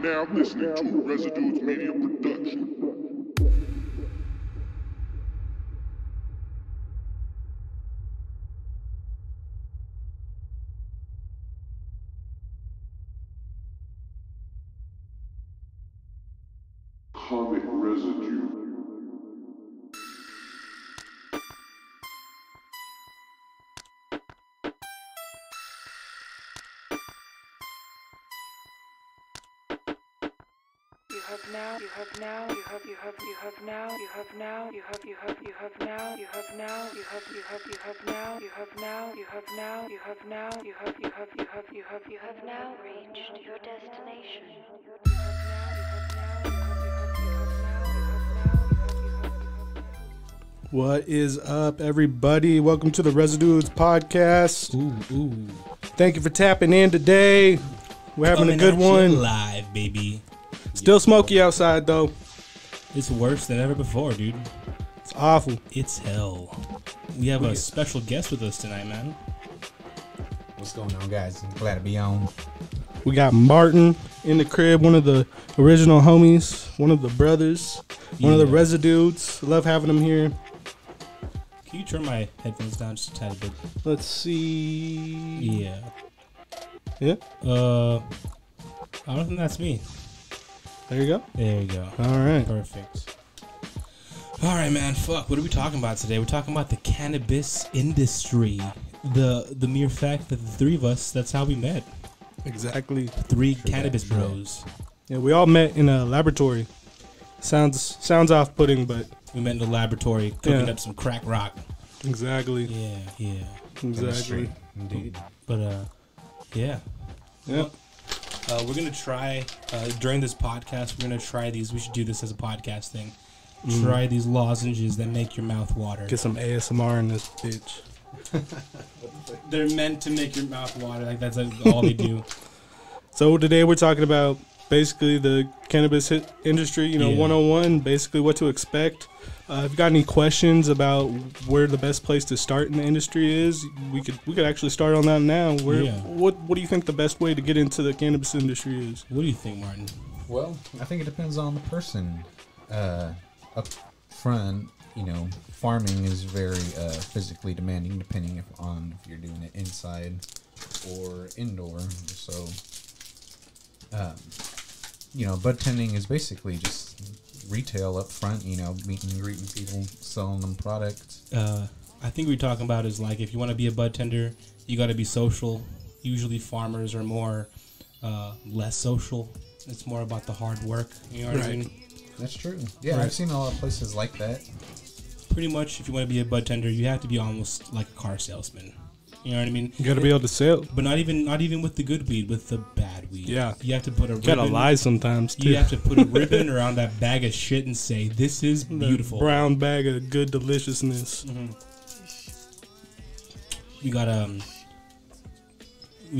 now listening to a Residues Media production. Comic Residue. You have now reached your destination. What is up, everybody? Welcome to the Residues podcast. Ooh. Thank you for tapping in today. We're having a good one. Live, baby. Still smoky outside, though. It's worse than ever before, dude. It's awful. It's hell. We have a special guest with us tonight, man. What's going on, guys? I'm glad to be on. We got Martin in the crib, one of the original homies, one of the brothers, one of the Residues. Love having him here. Can you turn my headphones down just a tiny bit? Let's see. Yeah. Yeah? I don't think that's me. There you go. There you go. All right. Perfect. All right, man. Fuck. What are we talking about today? We're talking about the cannabis industry. The mere fact that the three of us, that's how we met. Exactly. Three cannabis bros. Yeah, we all met in a laboratory. Sounds off-putting, but... We met in the laboratory cooking up some crack rock. Exactly. Yeah. Exactly. Indeed. But, yeah. Yep. We're going to try, during this podcast, we're going to try these. We should do this as a podcast thing. Try these lozenges that make your mouth water. Get some ASMR in this bitch. They're meant to make your mouth water. Like, that's all they do. So today we're talking about basically the cannabis industry, 101, basically what to expect. If you got any questions about where the best place to start in the industry is, we could actually start on that now. What do you think the best way to get into the cannabis industry is? What do you think, Martin? Well, I think it depends on the person. Up front, farming is very physically demanding, depending on if you're doing it inside or indoor. So, bud tending is basically just retail up front, meeting and greeting people, selling them products. I think we're talking about is like if you want to be a bud tender, you got to be social. Usually farmers are more less social. It's more about the hard work. You know what I mean? That's true. Yeah, Right. I've seen a lot of places like that. Pretty much, if you want to be a bud tender, you have to be almost like a car salesman. You know what I mean? You got to be able to sell. But not even with the good weed, with the bad weed. Yeah. You have to put a ribbon. You got to lie sometimes, too. You have to put a ribbon around that bag of shit and say, this is beautiful. The brown bag of good deliciousness. Mm-hmm. We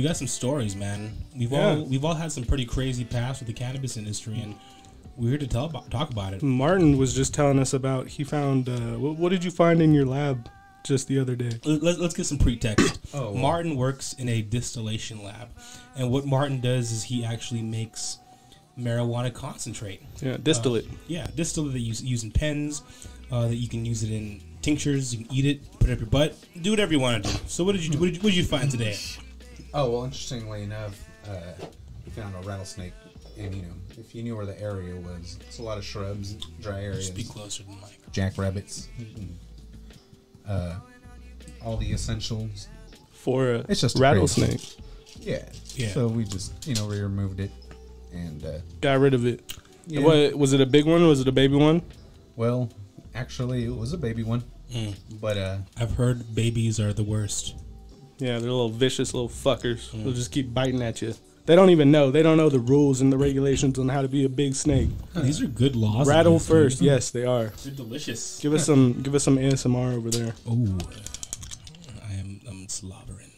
got some stories, man. We've all had some pretty crazy paths with the cannabis industry, and we're here to talk about it. Martin was just telling us about, he found, what did you find in your lab just the other day? Let's get some pretext. Oh, wow. Martin works in a distillation lab, and what Martin does is he actually makes marijuana concentrate. Yeah, distillate. Distillate that you use in pens, that you can use it in tinctures, you can eat it, put it up your butt, do whatever you want to do. So what did you do? What did you find today? Oh, well, interestingly enough, we found a rattlesnake. And, if you knew where the area was, it's a lot of shrubs, dry areas. Just be closer to the mic. Jackrabbits. All the essentials. For a It's just a rattlesnake. Yeah. Yeah. So we just, we removed it and Got rid of it. yeah. What, was it a big one? Was it a baby one? Well, actually, it was a baby one, but I've heard babies are the worst. Yeah, they're little vicious little fuckers. They'll just keep biting at you. They don't even know. They don't know the rules and the regulations on how to be a big snake. These are good laws. Rattle first. Yes, they are. They're delicious. Give us some ASMR over there. Oh, I'm slobbering.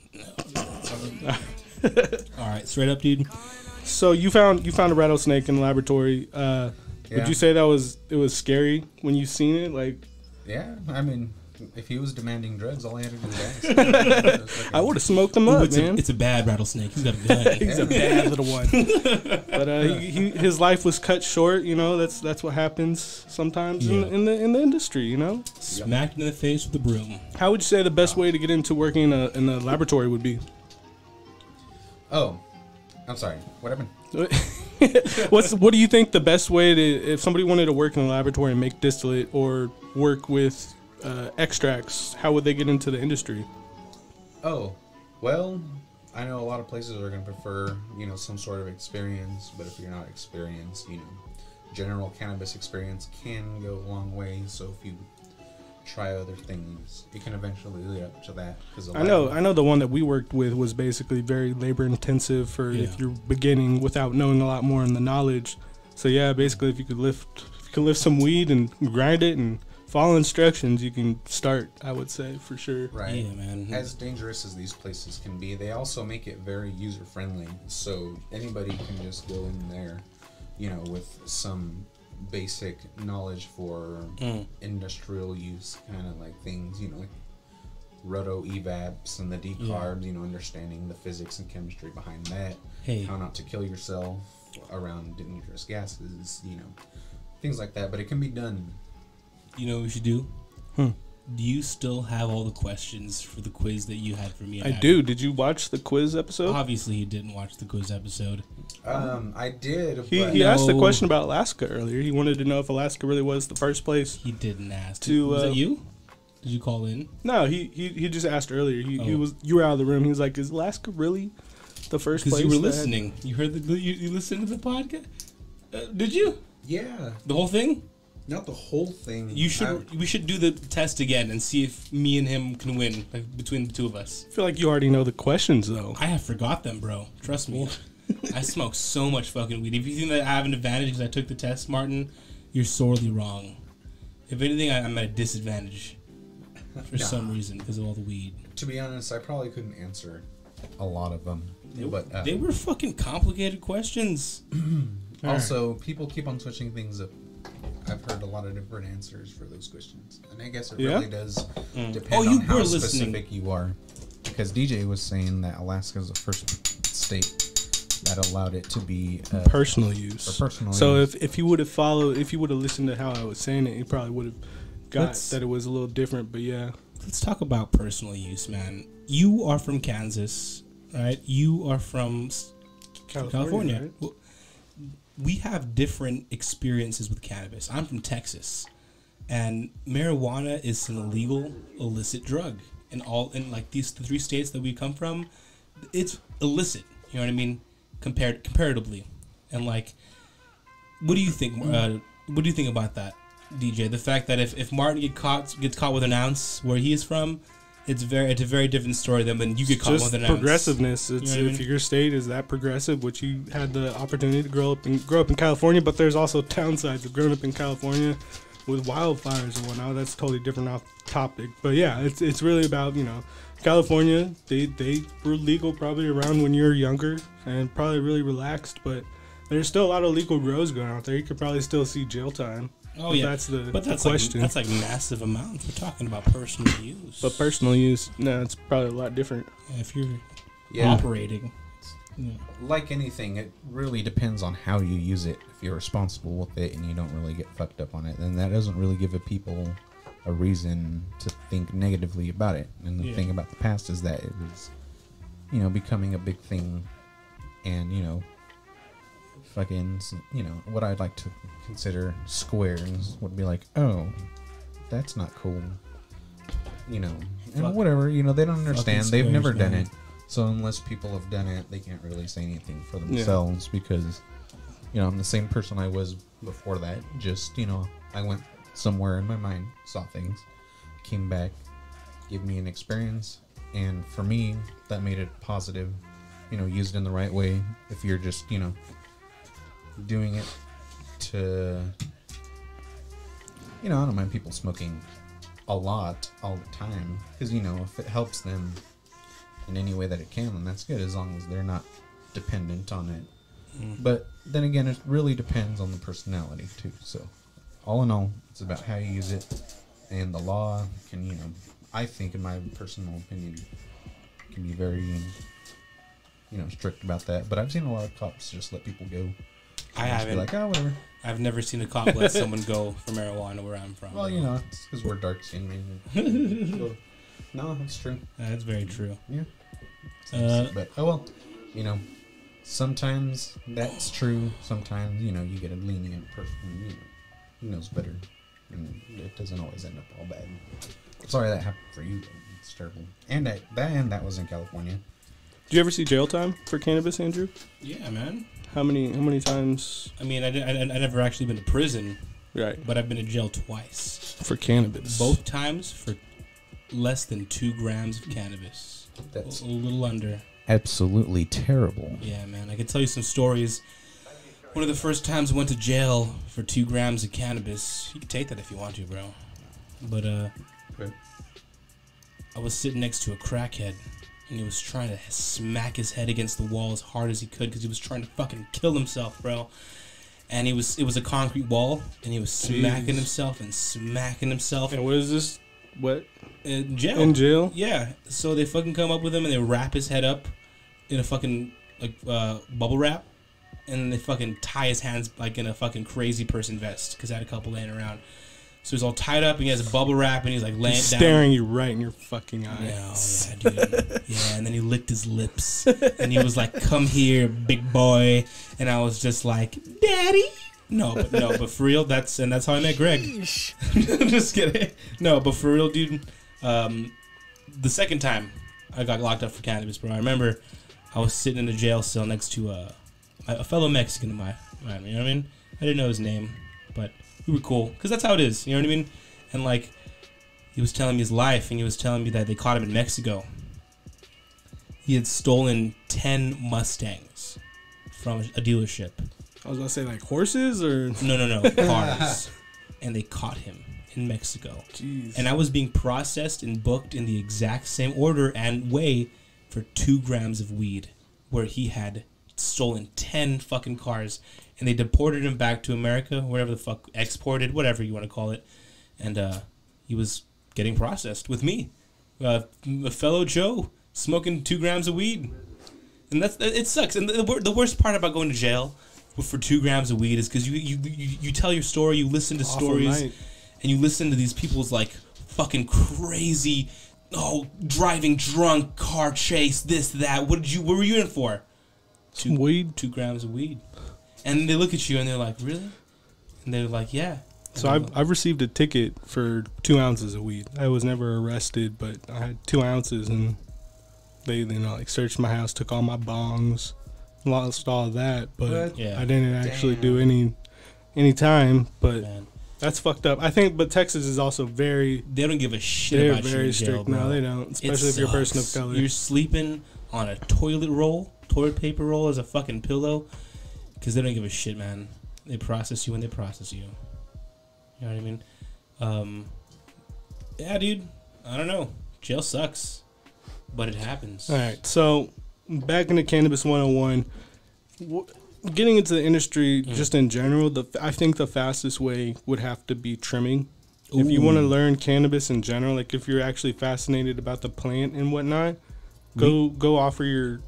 All right, straight up, dude. So you found a rattlesnake in the laboratory. Would you say it was scary when you seen it? Like, yeah, I mean, If he was demanding drugs, all I had to do was ask. I would have smoked him up, man. It's a bad rattlesnake. He's got a gun. He's a bad little one. But his life was cut short. You know, that's what happens sometimes in the industry. You know, Smacked in the face with a broom. how would you say the best way to get into working in a laboratory would be? Oh, I'm sorry. What happened? What do you think the best way to, if somebody wanted to work in a laboratory and make distillate or work with extracts, how would they get into the industry? Oh, well, I know a lot of places are going to prefer, some sort of experience, but if you're not experienced, general cannabis experience can go a long way. So if you try other things, it can eventually lead up to that. I know the one that we worked with was basically very labor intensive for if you're beginning without knowing a lot more in the knowledge. So yeah, basically if you could lift some weed and grind it and follow instructions, you can start, I would say, for sure. Right. Yeah, man. As dangerous as these places can be, they also make it very user friendly. So anybody can just go in there, with some basic knowledge for industrial use kind of like things, like roto evaps and the decarbs, understanding the physics and chemistry behind that, how not to kill yourself around dangerous gases, things like that. But it can be done. You know what we should do? Do you still have all the questions for the quiz that you had for me? I do. Did you watch the quiz episode? Obviously, he didn't watch the quiz episode. I did. He asked the question about Alaska earlier. He wanted to know if Alaska really was the first place. He didn't ask. Was that you? Did you call in? No, he just asked earlier. You were out of the room. He was like, "Is Alaska really the first place?" Because you were listening. You heard you listened to the podcast. Did you? Yeah. The whole thing? Not the whole thing. We should do the test again and see if me and him can win between the two of us. I feel like you already know the questions though. I have forgot them, bro. Trust me. I smoke so much fucking weed. If you think that I have an advantage because I took the test, Martin, you're sorely wrong. If anything, I'm at a disadvantage for some reason because of all the weed. To be honest, I probably couldn't answer a lot of them. They were fucking complicated questions. Also, people keep on switching things up. I've heard a lot of different answers for those questions, and I guess it really does depend on how specific you are. Because DJ was saying that Alaska is the first state that allowed it to be personal use. For personal so use. if he would have listened to how I was saying it, he probably would have got that it was a little different. But yeah, let's talk about personal use, man. You are from Kansas, right? You are from California. Right? Well, we have different experiences with cannabis. I'm from Texas, and marijuana is an illegal, illicit drug. In these the 3 states that we come from, it's illicit. You know what I mean? Comparatively, and what do you think? What do you think about that, DJ? The fact that if Martin gets caught with an ounce where he is from, it's a very different story than when you get caught with an ounce. Progressiveness. It's if your state is that progressive, which you had the opportunity to grow up in California, but there's also downsides of growing up in California with wildfires and whatnot. That's totally different off topic. But yeah, it's really about California. They were legal probably around when you were younger and probably really relaxed, but there's still a lot of legal grows going out there. You could probably still see jail time. Oh, yeah. That's the question. That's massive amounts. We're talking about personal use. But personal use, no, it's probably a lot different. Yeah, if you're operating. Like anything, it really depends on how you use it. If you're responsible with it and you don't really get fucked up on it, then that doesn't really give people a reason to think negatively about it. And the thing about the past is that it was, becoming a big thing and, fucking, what I'd like to consider squares would be like, oh, that's not cool, and whatever, they don't understand. They've never done it, so unless people have done it, they can't really say anything for themselves because, I'm the same person I was before that. Just, I went somewhere in my mind, saw things, came back, gave me an experience, and for me, that made it positive, used in the right way. If you're just, doing it to, I don't mind people smoking a lot all the time because, if it helps them in any way that it can, then that's good as long as they're not dependent on it. But then again, it really depends on the personality too. So all in all, it's about how you use it and the law can, I think, in my personal opinion, can be very, strict about that. But I've seen a lot of cops just let people go. I Just haven't. be like, oh, whatever. I've never seen a cop let someone go for marijuana where I'm from. Well, it's because we're dark skinned, man. So, no, that's true. That's very true. Yeah. But sometimes that's true. Sometimes you get a lenient person who knows better, and it doesn't always end up all bad. Sorry that happened for you. It's terrible. And that was in California. Did you ever see jail time for cannabis, Andrew? Yeah, man. How many times? I mean, I never actually been to prison, Right. but I've been to jail twice. For cannabis. Both times for less than 2 grams of cannabis. That's A little under. absolutely terrible. Yeah, man. I can tell you some stories. One of the first times I went to jail for 2 grams of cannabis. You can take that if you want to, bro. But Right. I was sitting next to a crackhead, and he was trying to smack his head against the wall as hard as he could because he was trying to fucking kill himself, bro. And it was a concrete wall, and he was smacking himself and smacking himself. And what is this? What? In jail. In jail? Yeah. So they fucking come up with him and they wrap his head up in a fucking bubble wrap, and they fucking tie his hands like in a fucking crazy person vest because I had a couple laying around. So he's all tied up and he has a bubble wrap and he's like laying He's down. staring you right in your fucking eyes. Yeah, dude. Yeah, and then he licked his lips and he was like, "Come here, big boy," and I was just like, "Daddy." But for real, that's how I met Greg. Just kidding. No, but for real, dude. The second time I got locked up for cannabis, bro. I remember I was sitting in a jail cell next to a fellow Mexican of mine. You know what I mean? I didn't know his name, but we were cool because that's how it is. You know what I mean? And like, he was telling me his life, and he was telling me that they caught him in Mexico. He had stolen 10 Mustangs from a dealership. I was gonna say like horses or No, cars. And they caught him in Mexico. Jeez. And I was being processed and booked in the exact same order and way for 2 grams of weed, where he had stolen 10 fucking cars, and they deported him back to America, whatever the fuck, exported, whatever you want to call it. And he was getting processed with me, a fellow Joe, smoking 2 grams of weed. And it sucks. And the worst part about going to jail for 2 grams of weed is because you tell your story, you listen to Awful stories, night. and you listen to these people's like fucking crazy, driving drunk, car chase, this, that. What were you in for? Weed. 2 grams of weed. And they look at you and they're like, really? And they're like, yeah. So I've received a ticket for 2 ounces of weed. I was never arrested, but I had 2 ounces, and they searched my house, took all my bongs, lost all of that, but Yeah. I didn't actually do any time. But Man. that's fucked up. I think, but Texas is also They don't give a shit they're about you very in jail, strict. bro. No, they don't. It Especially if you're a person of sucks. color. You're sleeping on a toilet paper roll as a fucking pillow, because they don't give a shit, man. They process you when they process you. You know what I mean? Yeah, dude. I don't know. Jail sucks, but it happens. All right, so back into Cannabis 101. Getting into the industry just in general, I think the fastest way would have to be trimming. If you want to learn cannabis in general, like if you're actually fascinated about the plant and whatnot, go offer your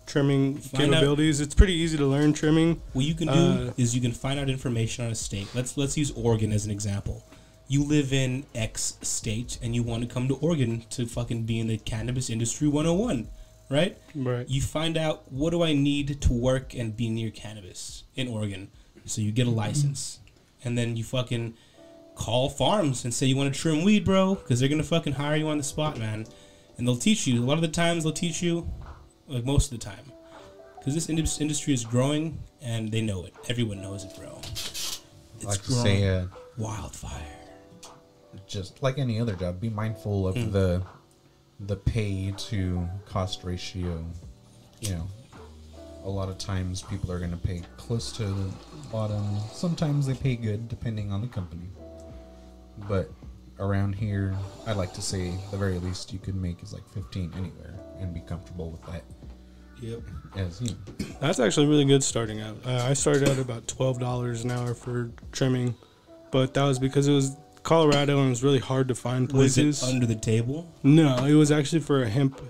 trimming capabilities. It's pretty easy to learn trimming. What you can do is you can find out information on a state. Let's use Oregon as an example. You live in X state and you want to come to Oregon to fucking be in the cannabis industry 101, right? Right. You find out, what do I need to work and be near cannabis in Oregon? So you get a license. And then you fucking call farms and say you want to trim weed, bro, because they're going to fucking hire you on the spot, man. And they'll teach you. A lot of the times they'll teach you, like most of the time. Because this industry is growing and they know it. Everyone knows it, bro. It's Like to say, wildfire. just like any other job, be mindful of the pay to cost ratio. A lot of times people are going to pay close to the bottom. Sometimes they pay good, depending on the company. But around here, I'd like to say the very least you could make is like 15 anywhere and be comfortable with that. Yep. As That's actually really good starting out. I started out about $12 an hour for trimming, but that was because it was Colorado, and it was really hard to find Was places. it under the table? No, it was actually for a hemp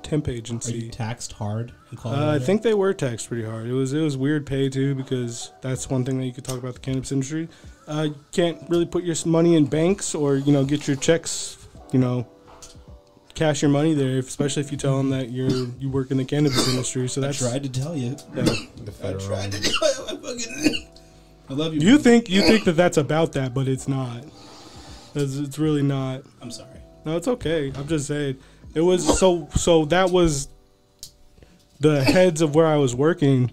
temp Are agency. you taxed hard in Colorado? I think they were taxed pretty hard. It was weird pay too, because that's one thing that you could talk about the cannabis industry. You can't really put your money in banks or get your checks, cash your money there, especially if you tell them that you work in the cannabis industry. So that's I tried to tell you. Yeah. The federal. I tried to tell you. I love you. You think that that's about that, but it's not. It's really not. I'm sorry. No, it's okay. I'm just saying. It was so that was the heads of where I was working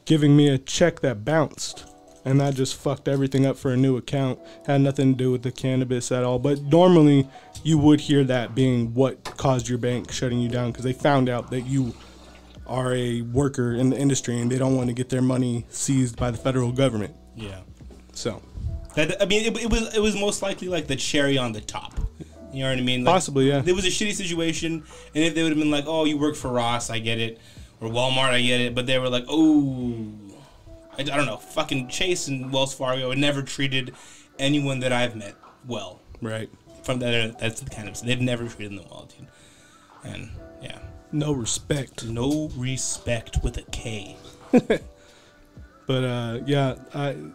giving me a check that bounced. And that just fucked everything up for a new account. Had nothing to do with the cannabis at all. But normally you would hear that being what caused your bank shutting you down, because they found out that you are a worker in the industry and they don't want to get their money seized by the federal government. Yeah. So It was most likely like the cherry on the top. You know what I mean? Like, possibly, yeah. It was a shitty situation, and if they would have been like, "Oh, you work for Ross, I get it," or Walmart, I get it, but they were like, "Oh, I don't know, fucking Chase and Wells Fargo had never treated anyone that I've met well." Right. From that's the cannabis. They've never treated them well, dude. And yeah, No respect. no respect with a K. But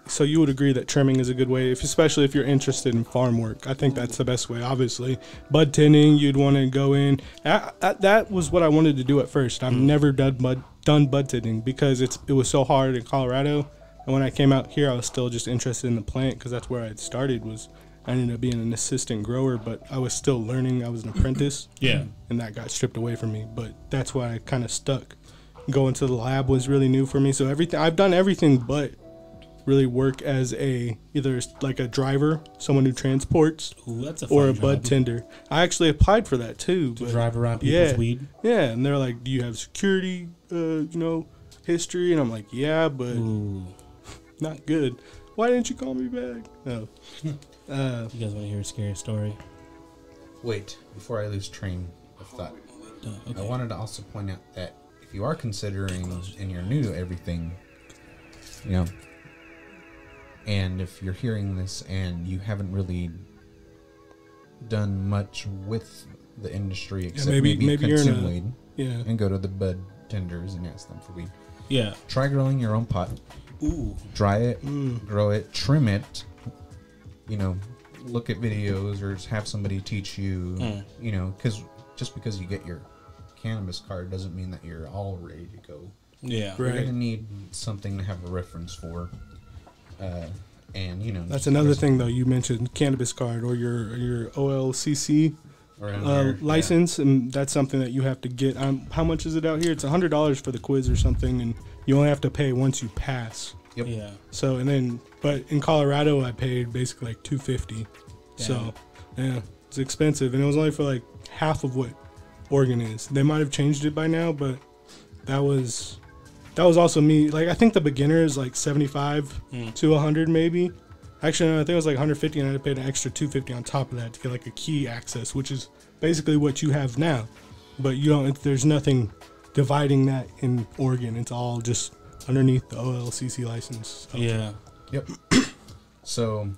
so you would agree that trimming is a good way, especially if you're interested in farm work. I think that's the best way. Obviously, bud tending, you'd want to go in. That was what I wanted to do at first. I've never done bud tending because it was so hard in Colorado. And when I came out here, I was still just interested in the plant because that's where I had started. I ended up being an assistant grower, but I was still learning. I was an apprentice. Yeah. And that got stripped away from me. But that's why I kind of stuck. Going to the lab was really new for me. So I've done everything but really work as either like a driver, someone who transports, That's a or a fun bud job. tender. I actually applied for that too. To but drive around people's weed. Yeah, and they're like, "Do you have security, history?" And I'm like, "Yeah, but Ooh. not good. Why didn't you call me back?" No. You guys want to hear a scary story? Wait, before I lose train of thought, Okay. I wanted to also point out that if you are considering and you're new to everything, and if you're hearing this and you haven't really done much with the industry except maybe you're consume weed, Yeah. and go to the bud tenders and ask them for weed. Yeah. Try growing your own pot. Ooh. Dry it, grow it, trim it. Look at videos or just have somebody teach you. Because just because you get your cannabis card doesn't mean that you're all ready to go. Yeah. Right. You're gonna need something to have a reference for. That's another thing though. You mentioned cannabis card or your OLCC license, and that's something that you have to get. How much is it out here? It's $100 for the quiz or something, and you only have to pay once you pass. Yep. Yeah. So but in Colorado, I paid basically like $250. So yeah, it's expensive, and it was only for like half of what Oregon is. They might have changed it by now, but that was also me. Like I think the beginner is like 75 to 100 maybe. Actually, no, I think it was like 150, and I had to pay an extra $250 on top of that to get like a key access, which is basically what you have now. But you don't. There's nothing dividing that in Oregon. It's all just underneath the OLCC license. So. Yeah. Yep. So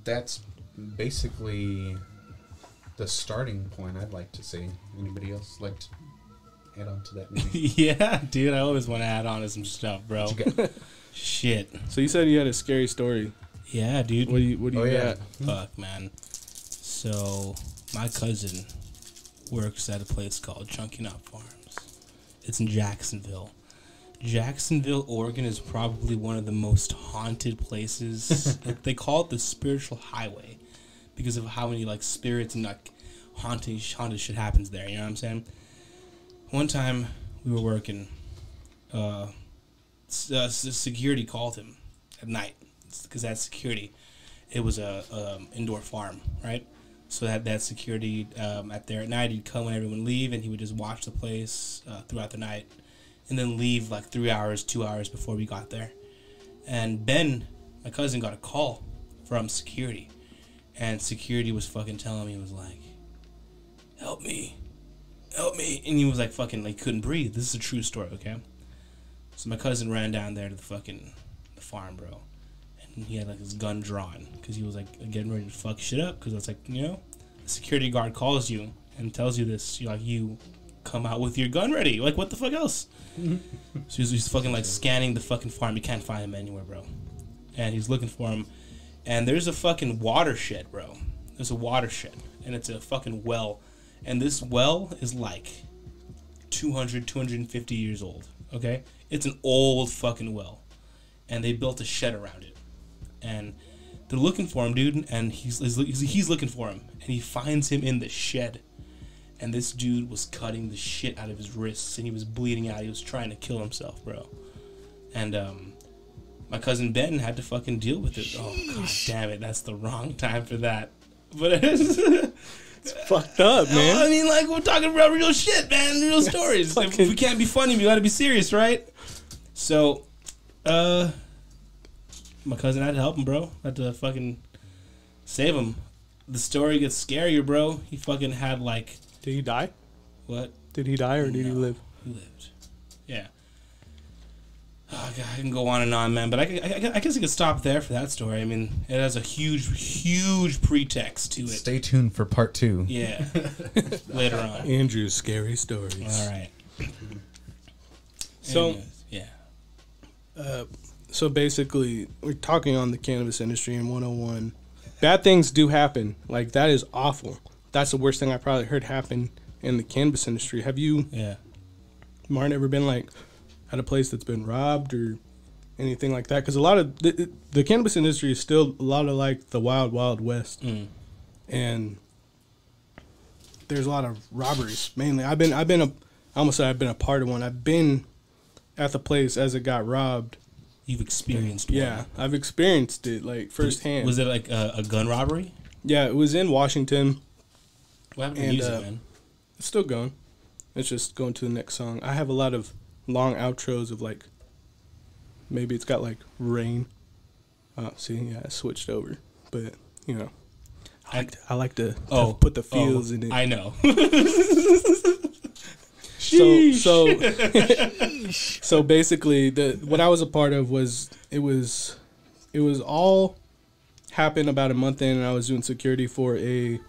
that's basically the starting point, I'd like to say. Anybody else like to add on to that? Maybe? Yeah, dude. I always want to add on to some stuff, bro. What you got? Shit. So you said you had a scary story. Yeah, dude. What do you got? Fuck, man. So my cousin works at a place called Chunky Nut Farms. It's in Jacksonville. Jacksonville, Oregon is probably one of the most haunted places. They call it the spiritual highway because of how many like spirits and like haunted shit happens there. You know what I'm saying? One time we were working, security called him at night because that's security. It was a indoor farm, right? So that security at there at night, he'd come when everyone leave, and he would just watch the place throughout the night, and then leave like 3 hours, 2 hours before we got there. And Ben, my cousin, got a call from security, and security was fucking telling me, he was like, help me, and he was like fucking like couldn't breathe. This is a true story, okay? So my cousin ran down there to the farm, bro, and And he had like his gun drawn because he was like getting ready to fuck shit up. Because it's like, you know, a security guard calls you and tells you this. You're like, you come out with your gun ready. Like, what the fuck else? So he's fucking like scanning the fucking farm. You can't find him anywhere, bro. And he's looking for him. And there's a fucking watershed, bro. There's a watershed. And it's a fucking well. And this well is like 250 years old. Okay? It's an old fucking well. And they built a shed around it. And they're looking for him, dude. And he's looking for him. And he finds him in the shed. And this dude was cutting the shit out of his wrists. And he was bleeding out. He was trying to kill himself, bro. And my cousin Ben had to fucking deal with it. Oh, god damn it. That's the wrong time for that. But It's fucked up, man. I mean, like, we're talking about real shit, man. Real stories. If we can't be funny, we gotta be serious, right? So, my cousin had to help him, bro. Had to fucking save him. The story gets scarier, bro. He fucking had, like... Did he die? What? Did he die or did he live? He lived. Yeah. Oh, God, I can go on and on, man. But I guess I could stop there for that story. I mean, it has a huge pretext to it. Stay tuned for part 2. Yeah. Later on. Andrew's scary stories. All right. So, anyways, yeah. So basically, we're talking on the cannabis industry in 101. Bad things do happen. Like, that is awful. That's the worst thing I probably heard happen in the cannabis industry. Have you, Martin, ever been, like, at a place that's been robbed or anything like that? Because a lot of the cannabis industry is still a lot of like the wild, wild west, and there's a lot of robberies. Mainly, I almost said I've been a part of one. I've been at the place as it got robbed. You've experienced one. Yeah, I've experienced it like firsthand. Was it like a gun robbery? Yeah, it was in Washington. What happened to music, man? It's still going. It's just going to the next song. I have a lot of long outros of like, maybe it's got like rain. See, yeah, I switched over, but you know, I like to put the feels in it. I know. So basically, what I was a part of was it was all happened about a month in, and I was doing security for a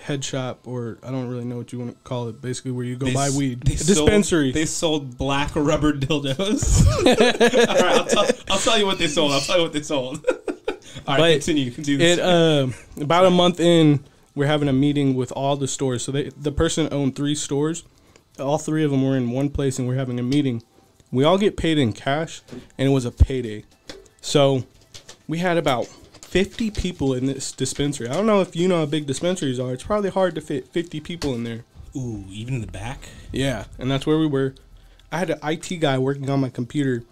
head shop, or I don't really know what you want to call it. Basically, where you go buy weed. A dispensary. They sold black rubber dildos. All right, I'll tell you what they sold. All right, continue. About a month in, we're having a meeting with all the stores. So the person owned 3 stores. All 3 of them were in one place, and we're having a meeting. We all get paid in cash, and it was a payday. So we had about 50 people in this dispensary. I don't know if you know how big dispensaries are. It's probably hard to fit 50 people in there. Ooh, even in the back? Yeah, and that's where we were. I had an IT guy working on my computer,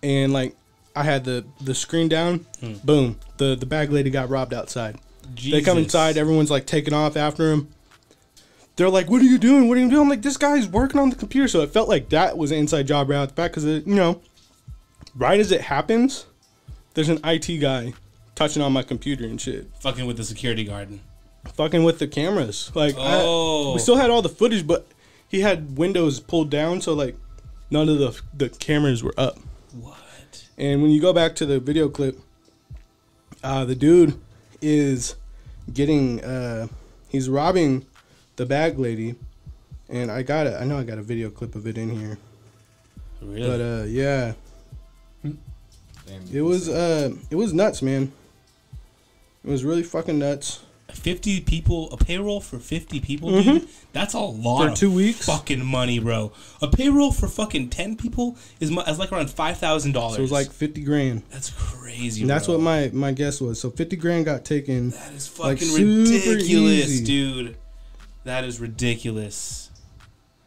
and like I had the screen down. Boom, the bag lady got robbed outside. Jesus. They come inside. Everyone's like taking off after him. They're like, "What are you doing? What are you doing?" I'm like, "This guy's working on the computer." So it felt like that was an inside job right out the back because, you know, right as it happens, there's an IT guy touching on my computer and shit. Fucking with the security guard. Fucking with the cameras. Like, we still had all the footage, but he had windows pulled down, so like none of the cameras were up. What? And when you go back to the video clip, the dude is getting he's robbing the bag lady, and I know I got a video clip of it in here. Really? But yeah. It was nuts, man. It was really fucking nuts. 50 people, a payroll for 50 people, dude? That's a lot for 2 weeks. Fucking money, bro. A payroll for fucking 10 people is like around $5,000. So it was like 50 grand. That's crazy, and that's what my guess was. So 50 grand got taken. That is fucking like, ridiculous, easy. dude. That is ridiculous.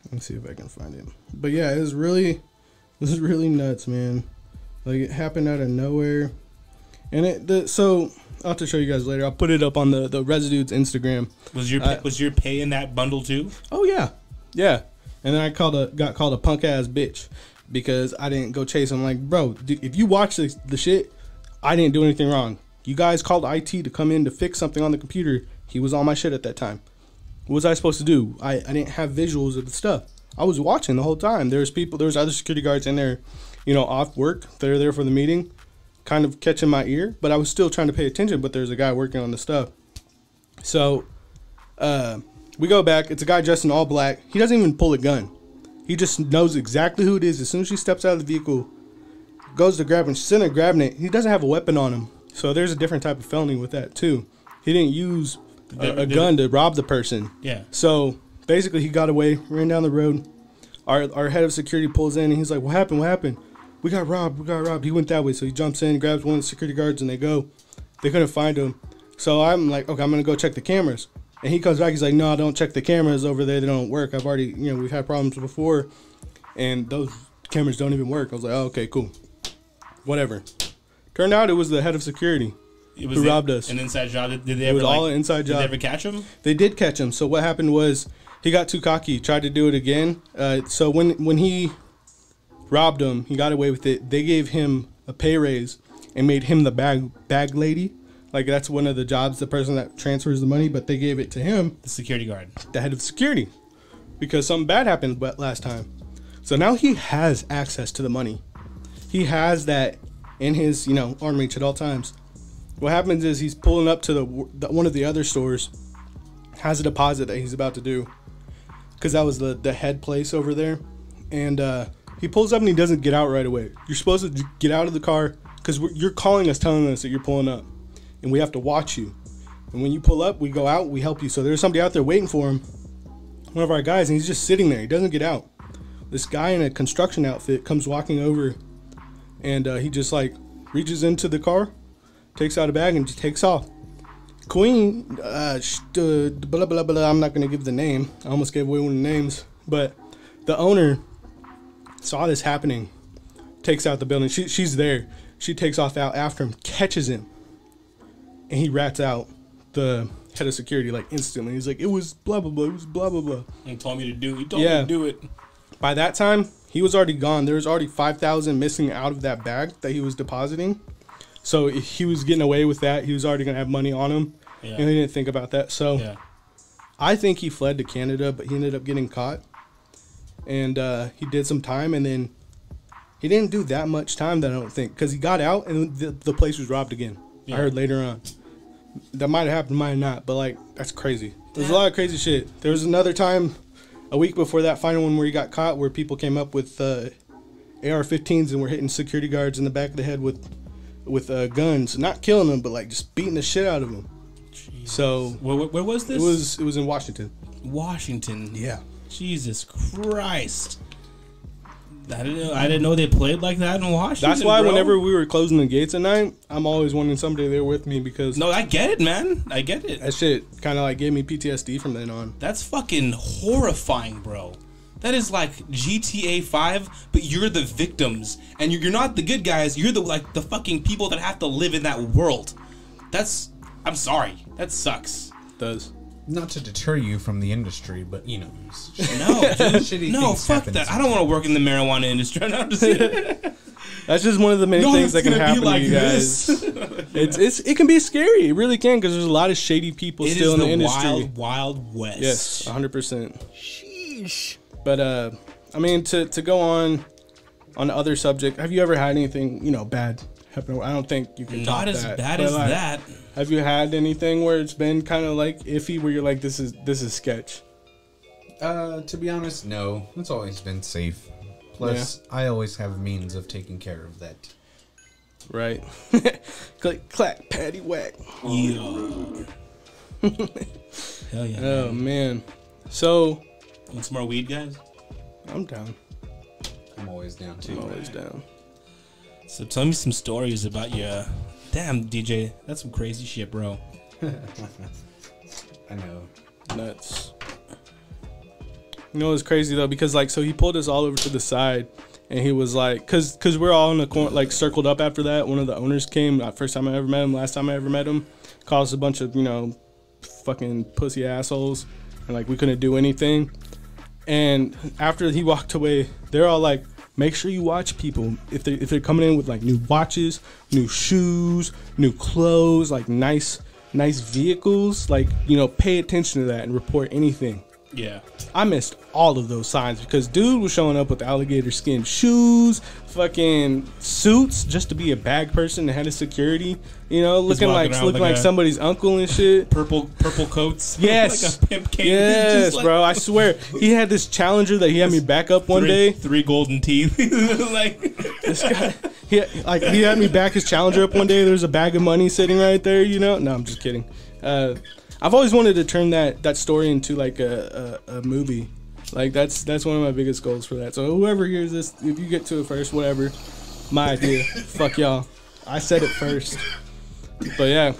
Let me see if I can find it. But yeah, it was really nuts, man. Like, it happened out of nowhere. And so I'll have to show you guys later. I'll put it up on the Residues Instagram. Was your pay in that bundle too? Oh yeah. And then I got called a punk ass bitch because I didn't go chase him. Like, bro, if you watch the shit, I didn't do anything wrong. You guys called IT to come in to fix something on the computer. He was on my shit at that time. What was I supposed to do? I didn't have visuals of the stuff. I was watching the whole time. There was other security guards in there, you know, off work. They're there for the meeting. kind of catching my ear, but I was still trying to pay attention. But there's a guy working on the stuff. So we go back. It's a guy dressed in all black. He doesn't even pull a gun. He just knows exactly who it is. As soon as she steps out of the vehicle, goes to grab him. She's sitting there grabbing it. He doesn't have a weapon on him. So there's a different type of felony with that too. He didn't use a gun to rob the person. Yeah. So basically he got away, ran down the road. Our head of security pulls in and he's like, what happened? What happened? We got robbed. He went that way. So he jumps in, grabs one of the security guards and they go. They couldn't find him. So I'm like, okay, I'm going to go check the cameras. And he comes back. He's like, no, don't check the cameras over there. They don't work. I've already, we've had problems before. And those cameras don't even work. I was like, oh, okay, cool. Whatever. Turned out it was the head of security who robbed us. An inside job. Did they ever? It was all an inside job. Did they ever catch him? They did catch him. So what happened was he got too cocky, tried to do it again. So when he robbed him, he got away with it. They gave him a pay raise and made him the bag lady. Like that's one of the jobs, the person that transfers the money. But they gave it to him, The security guard. the head of security, because something bad happened last time. So now he has access to the money. He has that in his, arm reach at all times. What happens is he's pulling up to the one of the other stores, has a deposit that he's about to do, because that was the head place over there, and he pulls up and he doesn't get out right away. You're supposed to get out of the car because you're calling us, telling us that you're pulling up, and we have to watch you. And when you pull up, we go out, we help you. So there's somebody out there waiting for him, one of our guys, and he's just sitting there. He doesn't get out. This guy in a construction outfit comes walking over. And he just like reaches into the car, takes out a bag, and just takes off. Queen, blah, blah, blah. I'm not going to give the name. I almost gave away one of the names. But the owner saw this happening, takes out the building. She's there. She takes off out after him, catches him. And he rats out the head of security like instantly. He's like, it was blah, blah, blah. It was blah, blah, blah. He told me to do it. By that time, he was already gone. There was already $5,000 missing out of that bag that he was depositing. So he was getting away with that. He was already going to have money on him. Yeah. And he didn't think about that. So I think he fled to Canada, but he ended up getting caught. And he did some time. And then he didn't do that much time, that I don't think. Because he got out and the place was robbed again. Yeah. I heard later on. That might have happened, might have not. But, like, that's crazy. There's a lot of crazy shit. There was another time a week before that final one where he got caught, where people came up with AR-15s and were hitting security guards in the back of the head with guns, not killing them, but like just beating the shit out of them. Jesus. So where was this? It was in Washington. Washington. Yeah. Jesus Christ. I didn't know they played like that in Washington. That's why bro. Whenever we were closing the gates at night, I'm always wanting somebody there with me, because no, I get it, man. I get it. That shit kind of like gave me PTSD from then on. That's fucking horrifying, bro. That is like GTA 5, but you're the victims, and you're not the good guys. You're the fucking people that have to live in that world. I'm sorry. That sucks. It does. Not to deter you from the industry, but no, dude. No, fuck that. I don't want to work in the marijuana industry. No, that's just one of the many things that can happen to you guys. It can be scary. It really can, because there's a lot of shady people still in the industry. Wild West. Yes, 100%. Sheesh. But I mean, to go on the other subject, have you ever had anything bad happen? I don't think you can. Not as bad as that. Have you had anything where it's been kind of like iffy, where you're like, this is sketch? To be honest, no. It's always been safe. Plus, I always have means of taking care of that. Right. Click, clack, patty, whack. Yeah. Hell yeah. Oh, man. So. Want some more weed, guys? I'm down. I'm always down, too. I'm always down. So tell me some stories about your... Damn, DJ. That's some crazy shit, bro. I know. Nuts. You know what's crazy, though? Because, like, so he pulled us all over to the side, and he was like... Because we're all in the corner, like, circled up after that. One of the owners came. First time I ever met him. Last time I ever met him. Called us a bunch of, fucking pussy assholes. And, like, we couldn't do anything. And after he walked away, they're all like, make sure you watch people. If they're coming in with, like, new watches, new shoes, new clothes, like, nice vehicles, like, pay attention to that and report anything. Yeah. I missed all of those signs because dude was showing up with alligator skin shoes, fucking suits just to be a bag person and head of security. You know, looking like somebody's uncle and shit. Purple coats. Yes. Like a pimp king. Yes, bro. I swear. He had this Challenger that he had me back up one day. 3 golden teeth. Like this guy. He had me back his Challenger up one day. There was a bag of money sitting right there, you know? No, I'm just kidding. I've always wanted to turn that story into like a movie. Like that's one of my biggest goals for that. So whoever hears this, if you get to it first, whatever. My idea. Fuck y'all. I said it first. But yeah.